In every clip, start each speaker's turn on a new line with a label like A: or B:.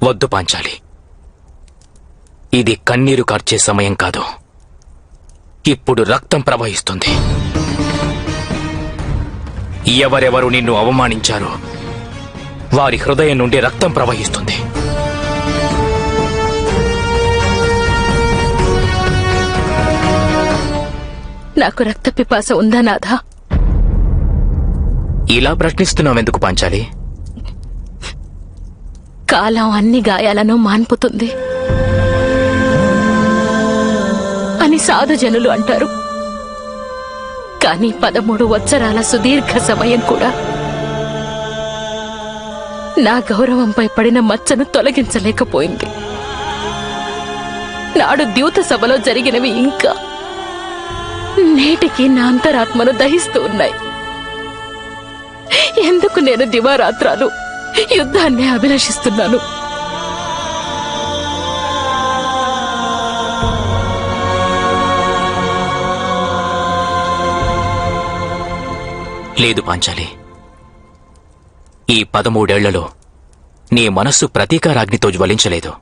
A: వద్దు పాంచాలి, ఇది కన్నీరు కార్చే సమయం కాదు. ఇప్పుడు రక్తం ప్రవహిస్తుంది. ఎవరెవరు నిన్ను అవమానించారో వారి హృదయం నుండి రక్తం ప్రవహిస్తుంది.
B: నాకు రక్త పిపాస ఉందా నాథా?
A: ఇలా ప్రశ్నిస్తున్నావెందుకు పాంచాలి?
B: కాలం అన్ని గాయాలను మాన్పుతుంది అని సాధుజనులు అంటారు. కానీ 13 వత్సరాల సుదీర్ఘ సమయం కూడా నా గౌరవంపై పడిన మచ్చను తొలగించలేకపోయింది. నాడు ద్యూత సభలో జరిగినవి ఇంకా నేటికి నా అంతరాత్మను దహిస్తూ ఉన్నాయి. ఎందుకు నేను దివారాత్రాలు యుద్ధాన్ని అభిలషిస్తున్నాను?
A: లేదు పాంచాలి, ఈ 13 ఏళ్లలో నీ మనస్సు ప్రతీకారాగ్నితో జ్వలించలేదు.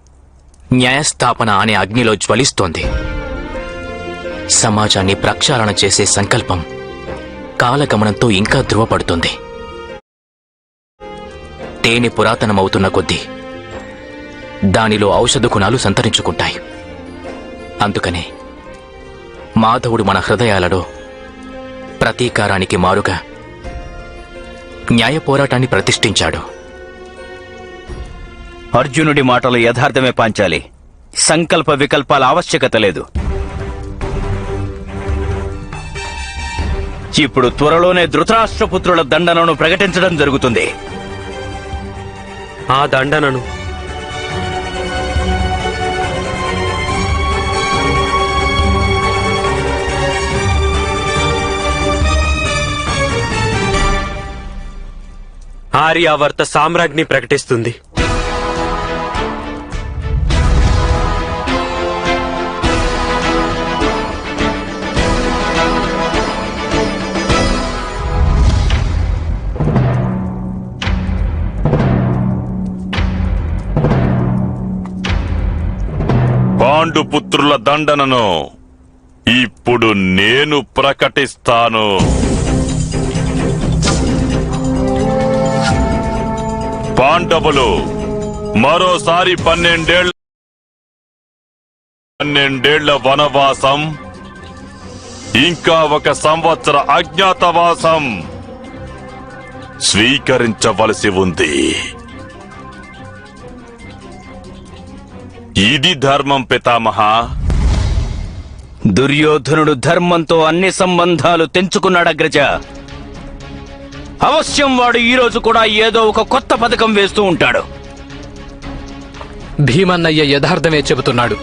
A: న్యాయస్థాపన అనే అగ్నిలో జ్వలిస్తోంది. సమాజాన్ని ప్రక్షాళన చేసే సంకల్పం కాలగమనంతో ఇంకా ధృవపడుతుంది. తేనె పురాతనమవుతున్న కొద్దీ దానిలో ఔషధ గుణాలు సంతరించుకుంటాయి. అందుకనే మాధవుడు మన హృదయాలలో ప్రతీకారానికి మారుగా న్యాయ పోరాటాన్ని ప్రతిష్ఠించాడు.
C: అర్జునుడి మాటలు యథార్థమే పాంచాలి. సంకల్ప వికల్పాల ఆవశ్యకత లేదు. ఇప్పుడు త్వరలోనే ధృతరాష్ట్రపుత్రుల దండనను ప్రకటించడం జరుగుతుంది.
D: ఆ దండనను ఆర్యావర్త సామ్రాజ్ఞి ప్రకటిస్తుంది.
E: పాండుపుత్రుల దండనను ఇప్పుడు నేను ప్రకటిస్తాను. పాండవులు మరోసారి 12 వనవాసం, ఇంకా 1 సంవత్సర అజ్ఞాతవాసం స్వీకరించవలసి ఉంది. ఇది ధర్మం పితామహ.
C: దుర్యోధనుడు ధర్మంతో అన్ని సంబంధాలు తెంచుకున్నాడగ్రజ. అవశ్యం వాడు ఈ రోజు కూడా ఏదో ఒక కొత్త పథకం వేస్తూ ఉంటాడు.
F: భీమన్నయ్య యథార్థమే చెబుతున్నాడు.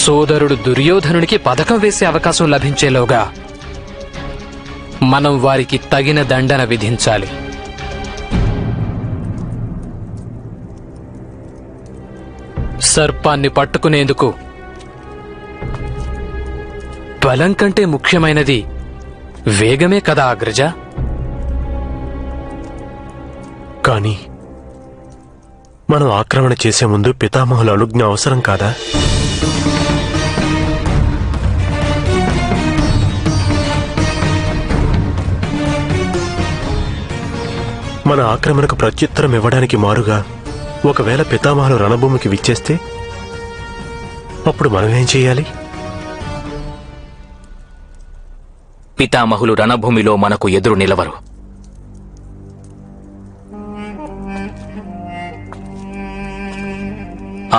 F: సోదరుడు దుర్యోధనునికి పథకం వేసే అవకాశం లభించేలోగా మనం వారికి తగిన దండన విధించాలి. సర్పాన్ని పట్టుకునేందుకు బలం కంటే ముఖ్యమైనది వేగమే కదా అగ్రజ?
G: కానీ మనం ఆక్రమణ చేసే ముందు పితామహుల అనుజ్ఞ అవసరం కాదా? మన ఆక్రమణకు ప్రత్యుత్తరం ఇవ్వడానికి మారుగా ఒకవేళ పితామహులు రణభూమికి విచ్చేస్తే అప్పుడు మనమేం చేయాలి?
A: పితామహులు రణభూమిలో మనకు ఎదురు నిలవరు.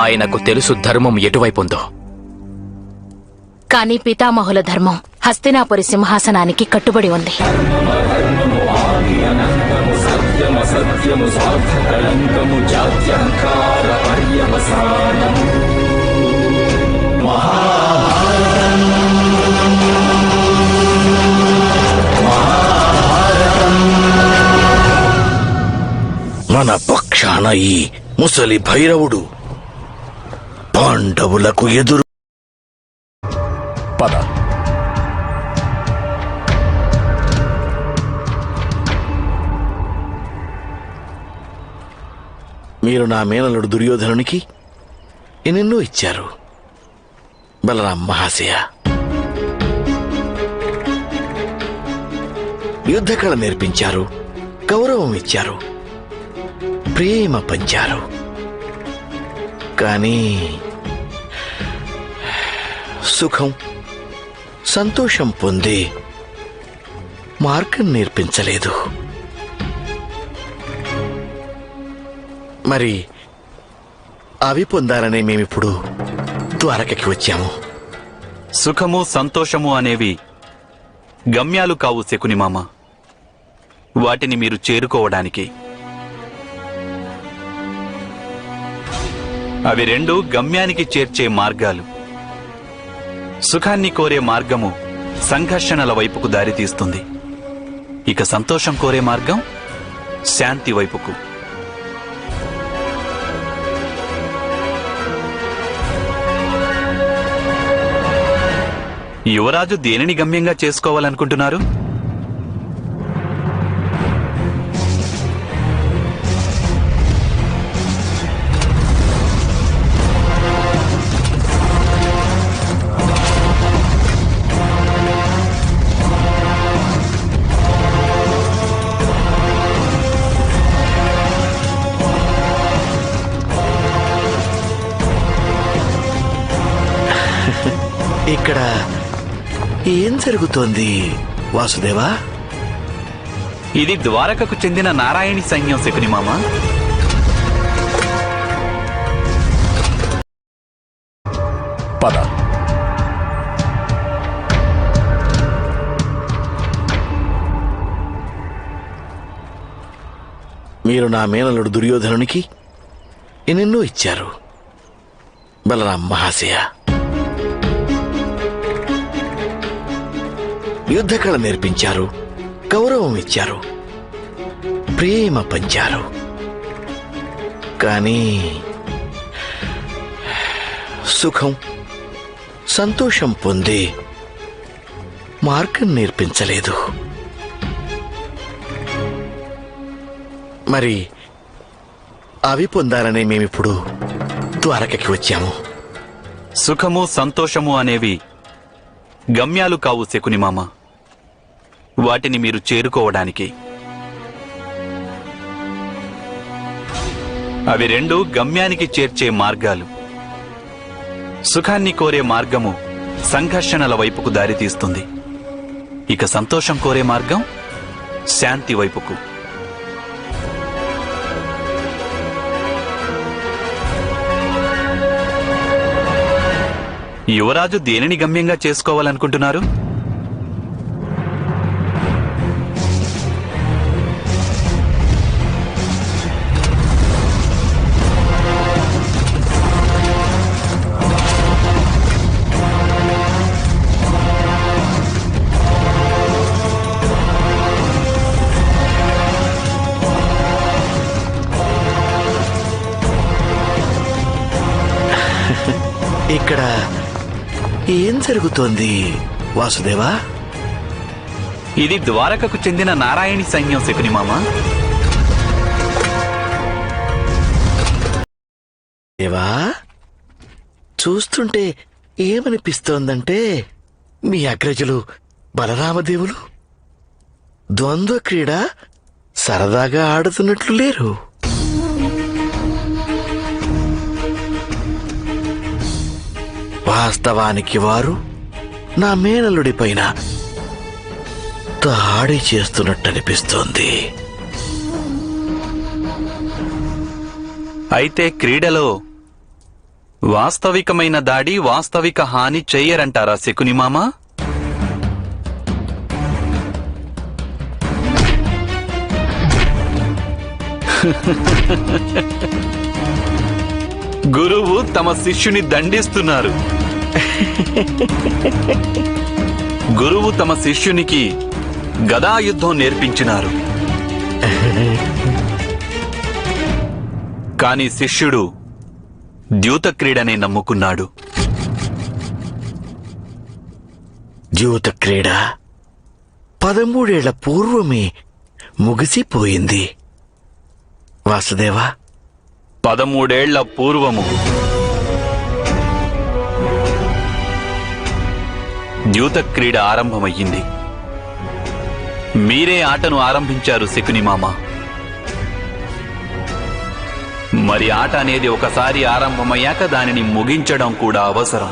A: ఆయనకు తెలుసు ధర్మం ఎటువైపుందో.
B: కాని పితామహుల ధర్మం హస్తినాపురి సింహాసనానికి కట్టుబడి ఉంది.
H: మన పక్షాన ఈ ముసలి భైరవుడు పాండవులకు ఎదురు.
G: పద.
H: మీరు నా మేనలుడు దుర్యోధనునికి ఎన్నెన్నో ఇచ్చారు బలరాం మహాశయ. యుద్ధకళ నేర్పించారు, గౌరవం ఇచ్చారు, ప్రేమ పంచారు. కానీ సుఖం, సంతోషం పొందే మార్గం నేర్పించలేదు. మరి అవి పొందాలనే మేమిప్పుడు ద్వారకకి వచ్చాము.
C: సుఖము సంతోషము అనేవి గమ్యాలు కావు శకుని మామ. వాటిని మీరు చేరుకోవడానికి. అవి రెండు గమ్యానికి చేర్చే మార్గాలు. సుఖాన్ని కోరే మార్గము సంఘర్షణల వైపుకు దారితీస్తుంది. ఇక సంతోషం కోరే మార్గం శాంతి వైపుకు. యువరాజు దేనిని గమ్యంగా చేసుకోవాలనుకుంటున్నారు?
H: ఇక్కడ ఏం జరుగుతోంది వాసుదేవా?
C: ఇది ద్వారకకు చెందిన నారాయణి సైన్యం శకుని మామ.
G: పద.
H: మీరు నా మేనలుడు దుర్యోధనునికి ఎన్నెన్నో ఇచ్చారు బలరాం మహాశయ. యుద్ధకళ నేర్పించారు, గౌరవం ఇచ్చారు, ప్రేమ పంచారు. కానీ సుఖం, సంతోషం పొందే మార్గం నేర్పించలేదు. మరి అవి పొందాలనే మేమిప్పుడు ద్వారకకి వచ్చాము.
C: సుఖము సంతోషము అనేవి గమ్యాలు కావు శకుని మామ. వాటిని మీరు చేరుకోవడానికి. అవి రెండు గమ్యానికి చేర్చే మార్గాలు. సుఖాన్ని కోరే మార్గము సంఘర్షణల వైపుకు దారితీస్తుంది. ఇక సంతోషం కోరే మార్గం శాంతి వైపుకు. యువరాజు దేనిని గమ్యంగా చేసుకోవాలనుకుంటున్నారు?
H: ఇక్కడ ఏం జరుగుతోంది వాసుదేవా?
C: ఇది ద్వారకకు చెందిన నారాయణి సైన్యం శకుని మామ.
H: దేవా, చూస్తుంటే ఏమనిపిస్తోందంటే మీ అగ్రజులు బలరామదేవులు ద్వంద్వ క్రీడ సరదాగా ఆడుతున్నట్లు లేరు. వాస్తవానికి వారు నా మేనల్లుడి పైన దాడి చేస్తున్నట్టనిపిస్తోంది.
C: అయితే క్రీడలో వాస్తవికమైన దాడి, వాస్తవిక హాని చెయ్యరంటారా శకుని మామ? గురువు తమ శిష్యుని దండిస్తున్నారు. గురువు తమ శిష్యునికి గదాయుద్ధం నేర్పించినారు. కాని శిష్యుడు ద్యూత క్రీడనే నమ్ముకున్నాడు.
H: ద్యూత క్రీడ 13 ఏళ్ల పూర్వమే ముగిసిపోయింది. వాసుదేవా,
C: 13 ఏళ్ల పూర్వము ద్యూత క్రీడ ఆరంభమయ్యింది. మీరే ఆటను ఆరంభించారు శకుని మామ. మరి ఆట అనేది ఒకసారి ఆరంభమయ్యాక దానిని ముగించడం కూడా అవసరం.